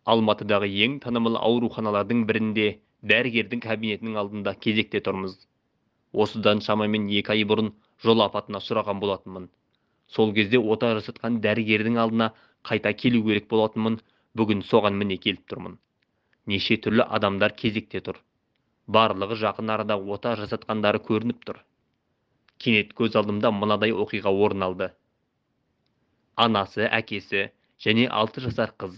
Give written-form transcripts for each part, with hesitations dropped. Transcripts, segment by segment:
Алматыдағы ең танымал ауруханалардың бірінде дәрігердің кабинетінің алдында кезекте тұрмыз. Осыдан шамамен 2 ай бұрын жол апатына ұшыраған болатынмын. Сол кезде ота жасатқан дәрігердің алдына қайта келу керек болатынмын. Бүгін соған міне келіп тұрмын. Неше түрлі адамдар кезекте тұр. Барлығы жақын арада ота жасатқандары көрініп тұр. Кенет көз алдымда мынадай оқиға орын алды. Анасы, әкесі және 6 жасар қыз.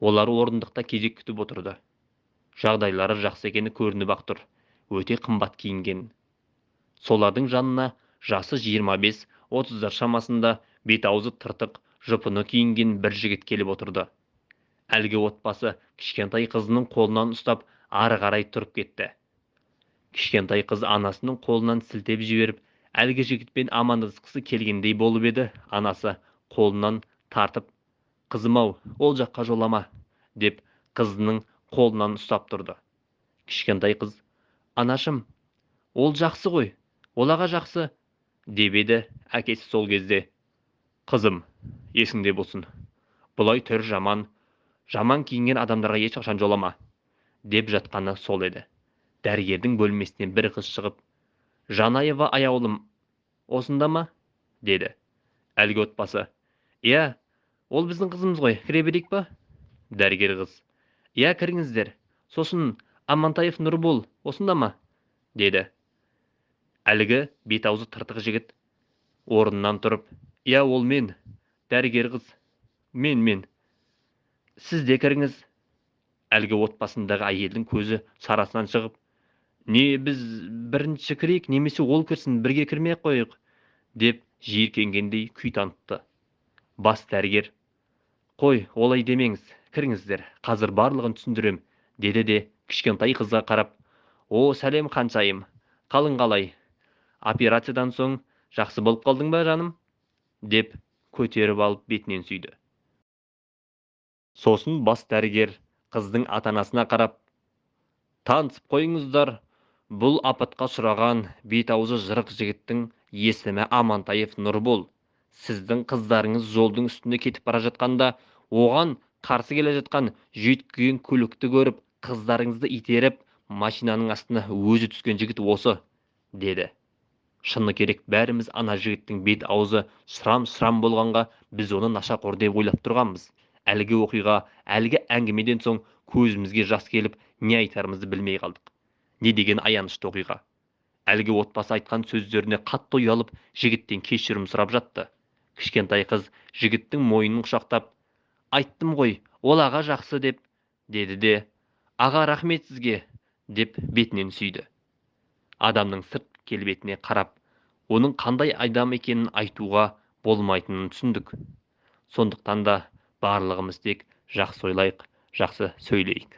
Олар орындықта кезек күтіп отырды. Жағдайлары жақсы екені көрініп ақ тұр. Өте қымбат киінген. Солардың жанына жасы 25-30 шамасында, бет-аузы тыртық, жұпыны киінген бір жігіт келіп отырды. Әлгі отбасы кішкентай қызының қолынан ұстап, ары қарай тұрып кетті. Кішкентай қыз анасының қолынан сілтеп жіберіп, әлгі жігітпен амандасқысы келгендей болып еді, анасы қолынан тартып, «Қызым-ау, ол жаққа жолама», деп қызының қолынан ұстап тұрды. Кішкентай қыз, «Анашым, ол жақсы ғой, олаға жақсы», деп еді. Әкесі сол кезде, «Қызым, есіңде болсын, бұлай түр жаман киінген адамдарға ешқашан жолама», деп жатқаны сол еді. Дәрігердің бөлмесінен бір қыз шығып, «Жанаева аяулым, осында ма?» деді. Әлгі отбасы, «Иә, ол біздің қызымыз ғой, кіре берейік па?» Дәрігер қыз, «Иә, кіріңіздер. Сосын Амантаев Нұрбол, осында ма?» деді. Әлгі бет-аузы тыртық жігіт орнынан тұрып, «Иә, ол мен». Дәрігер қыз, мен. «Сіз де кіріңіз». Әлгі отбасындағы әйелдің көзі шарасынан шығып, «Не, біз бірінші кірейік, немесе ол кірсін, бірге кірмей-ақ қойық», деп жиіркенгендей күй танытты. Бас дәрігер, «Қой, олай демеңіз, кіріңіздер, қазір барлығын түсіндірем», деді де кішкентай қызға қарап, «О, сәлем қаншайым, қалың қалай? Операциядан соң жақсы болып қалдың ба, жаным?» деп көтеріп алып бетінен сүйді. Сосын бас дәрігер қыздың ата-анасына қарап, «Танысып қойыңыздар, бұл апатқа ұшыраған бет-аузы жырық жігіттің есімі Амантаев Нұрбол. Сіздің қыздарыңыз жолдың үстінде кетіп бара жатқанда, оған қарсы келе жатқан жүйткіген көлікті көріп, қыздарыңызды итеріп, машинаның астына өзі түскен жігіт осы», деді. Шыны керек, бәріміз ана жігіттің бет-аузы шырам болғанға, біз оны нашақор деп ойлап тұрғанбыз. Әлгі оқиға, әлгі әңгімеден соң көзімізге жас келіп, не айтарымызды білмей қалдық. Не деген аянышты оқиға. Әлгі отбасы айтқан сөздеріне қатты ұялып, жігіттен кешірім сұрап жатты. Кішкентай қыз жігіттің мойнын құшақтап, «Айттым ғой, ол аға жақсы», деді де, «Аға, рахмет сізге», деп бетінен сүйді. Адамның сырт келбетіне қарап, оның қандай адам екенін айтуға болмайтынын түсіндік. Сондықтан да барлығымыз тек жақсы ойлайық, жақсы сөйлейік.